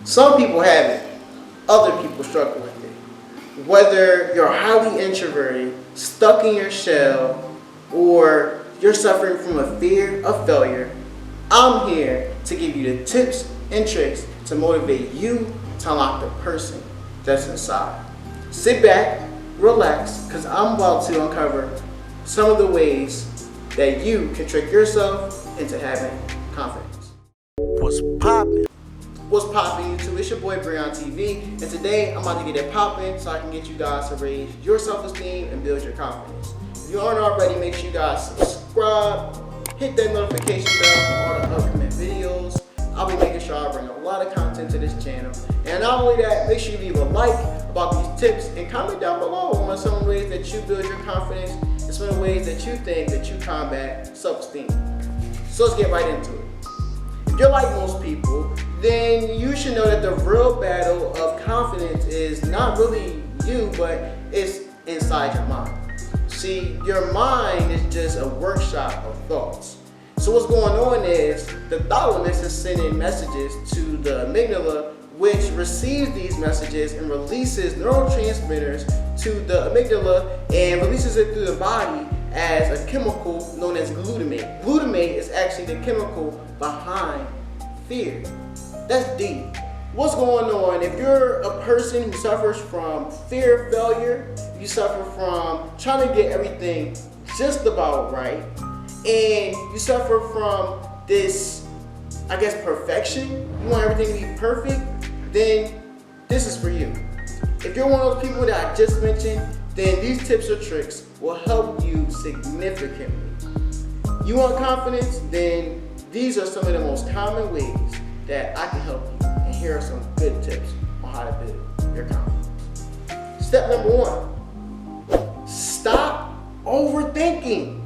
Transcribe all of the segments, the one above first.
Some people have it, other people struggle with it. Whether you're highly introverted, stuck in your shell, or you're suffering from a fear of failure, I'm here to give you the tips and tricks to motivate you to unlock the person that's inside. Sit back, relax, because I'm about to uncover some of the ways that you can trick yourself into having confidence. What's poppin'? What's poppin', YouTube? It's your boy Breeontv, and today I'm about to get it poppin' so I can get you guys to raise your self-esteem and build your confidence. If you aren't already, make sure you guys subscribe, hit that notification bell for all the upcoming videos. I'll be making sure I bring a lot of content to this channel. And not only that, make sure you leave a like about these tips and comment down below on some of the ways that you build your confidence and some of the ways that you think that you combat self-esteem. So let's get right into it. If you're like most people, then you should know that the real battle of confidence is not really you, but it's inside your mind. See, your mind is just a workshop of thoughts. So what's going on is the thalamus is sending messages to the amygdala, which receives these messages and releases neurotransmitters to the amygdala and releases it through the body as a chemical known as glutamate. Glutamate is actually the chemical behind fear. That's deep. What's going on? If you're a person who suffers from fear of failure, if you suffer from trying to get everything just about right, and you suffer from this, I guess, perfection, you want everything to be perfect, then this is for you. If you're one of those people that I just mentioned, then these tips or tricks will help you significantly. You want confidence? Then these are some of the most common ways that I can help you. And here are some good tips on how to build your confidence. Step number 1, stop overthinking.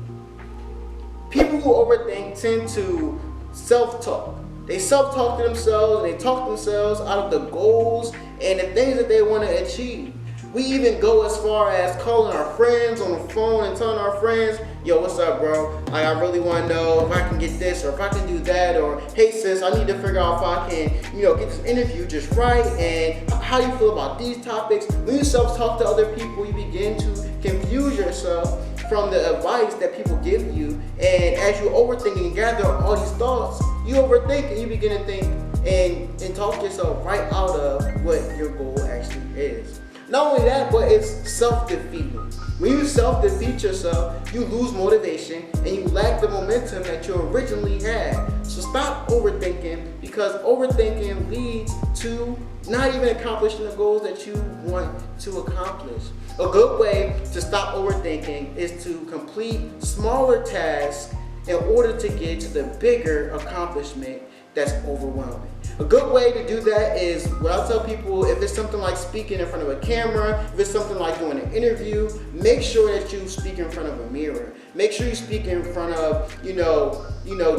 People who overthink tend to self-talk. They self-talk to themselves, and they talk themselves out of the goals and the things that they want to achieve. We even go as far as calling our friends on the phone and telling our friends, yo, what's up, bro? I really want to know if I can get this or if I can do that, or hey sis, I need to figure out if I can, get this interview just right, and how you feel about these topics. When you self-talk to other people, you begin to confuse yourself from the advice that people give you, and as you overthink and gather all these thoughts, you overthink and you begin to think and talk yourself right out of what your goal actually is. Not only that, but it's self-defeating. When you self-defeat yourself, you lose motivation and you lack the momentum that you originally had. So stop overthinking, because overthinking leads to not even accomplishing the goals that you want to accomplish. A good way to stop overthinking is to complete smaller tasks in order to get to the bigger accomplishment that's overwhelming. A good way to do that is what I tell people: if it's something like speaking in front of a camera, if it's something like doing an interview, make sure that you speak in front of a mirror. Make sure you speak in front of,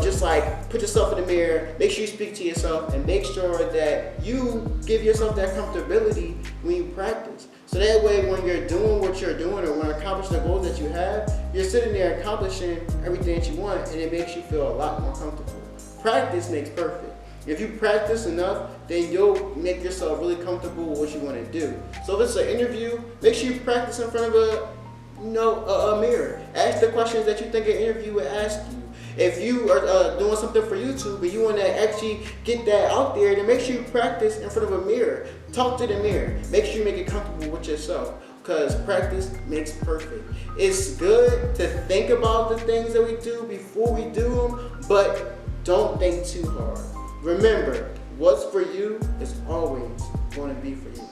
just like put yourself in the mirror, make sure you speak to yourself, and make sure that you give yourself that comfortability when you practice. So that way when you're doing what you're doing or when you're accomplishing the goals that you have, you're sitting there accomplishing everything that you want, and it makes you feel a lot more comfortable. Practice makes perfect. If you practice enough, then you'll make yourself really comfortable with what you want to do. So if it's an interview, make sure you practice in front of a mirror. Ask the questions that you think an interview would ask you. If you are doing something for YouTube and you want to actually get that out there, then make sure you practice in front of a mirror. Talk to the mirror. Make sure you make it comfortable with yourself, because practice makes perfect. It's good to think about the things that we do before we do them, but don't think too hard. Remember, what's for you is always going to be for you.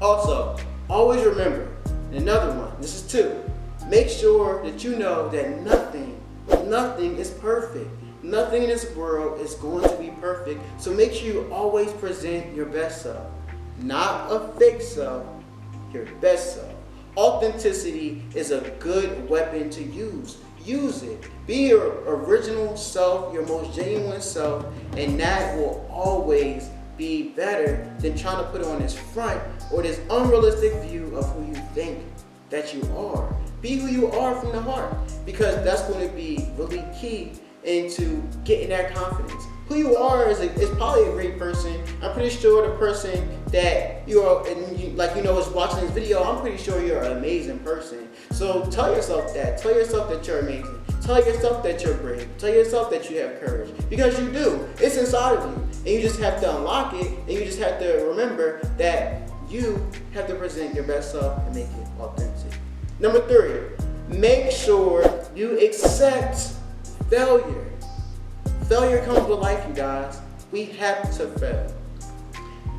Also, always remember, another one, this is 2, make sure that you know that nothing is perfect. Nothing in this world is going to be perfect. So make sure you always present your best self. Not a fake self, your best self. Authenticity is a good weapon to use. Use it. Be your original self, your most genuine self, and that will always be better than trying to put on this front or this unrealistic view of who you think that you are. Be who you are from the heart, because that's going to be really key into getting that confidence. Who you are is probably a great person pretty sure the person that you are, is watching this video, I'm pretty sure you're an amazing person. So tell yourself that. Tell yourself that you're amazing. Tell yourself that you're brave. Tell yourself that you have courage. Because you do. It's inside of you. And you just have to unlock it. And you just have to remember that you have to present your best self and make it authentic. Number 3, make sure you accept failure. Failure comes with life, you guys. We have to fail.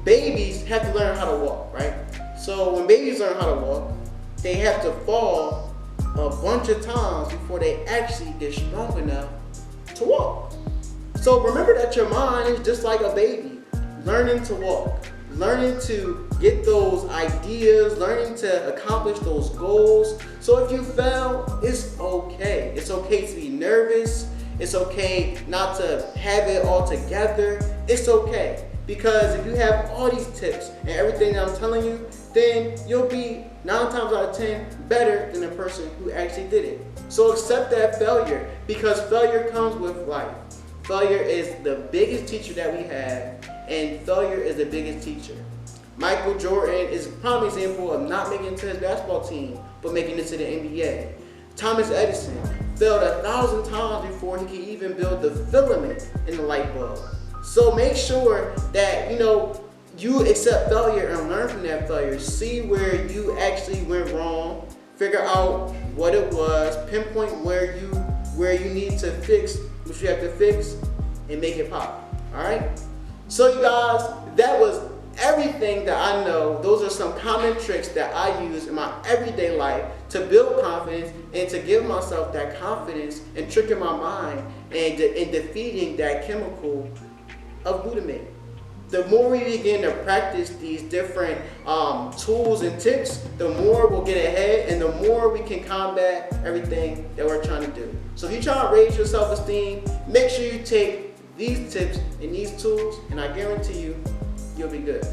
Babies have to learn how to walk, right? So when babies learn how to walk, they have to fall a bunch of times before they actually get strong enough to walk. So remember that your mind is just like a baby, learning to walk, learning to get those ideas, learning to accomplish those goals. So if you fail, it's okay. It's okay to be nervous. It's okay not to have it all together. It's okay. Because if you have all these tips and everything that I'm telling you, then you'll be 9 times out of 10 better than the person who actually did it. So accept that failure, because failure comes with life. Failure is the biggest teacher that we have, and failure is the biggest teacher. Michael Jordan is a prime example of not making it to his basketball team, but making it to the NBA. Thomas Edison failed 1,000 times before he could even build the filament in the light bulb. So make sure that you accept failure and learn from that failure. See where you actually went wrong. Figure out what it was. Pinpoint where you need to fix what you have to fix, and make it pop. All right. So you guys, that was everything that I know. Those are some common tricks that I use in my everyday life to build confidence and to give myself that confidence and tricking my mind and defeating that chemical of glutamate. The more we begin to practice these different tools and tips, the more we'll get ahead and the more we can combat everything that we're trying to do. So if you're trying to raise your self-esteem, make sure you take these tips and these tools, and I guarantee you'll be good.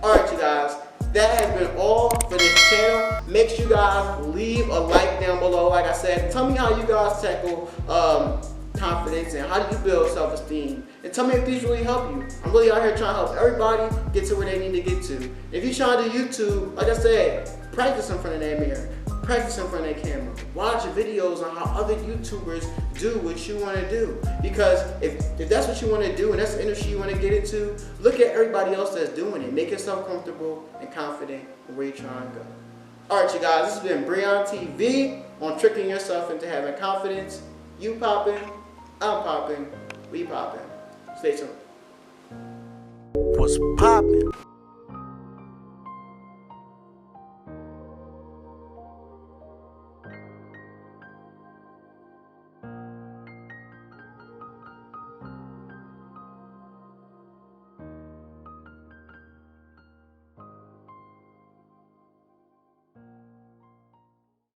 Alright you guys, that has been all for this channel. Make sure you guys leave a like down below. Like I said, tell me how you guys tackle confidence and how do you build self-esteem, and tell me if these really help you. I'm really out here trying to help everybody get to where they need to get to. If you're trying to do YouTube, like I said, practice in front of that mirror, practice in front of that camera, watch videos on how other YouTubers do what you want to do, because if that's what you want to do and that's the industry you want to get into, look at everybody else that's doing it. Make yourself comfortable and confident in where you're trying to go. Alright you guys, this has been Breeontv on tricking yourself into having confidence. You poppin', I'm popping, we popping. Stay tuned. What's poppin'?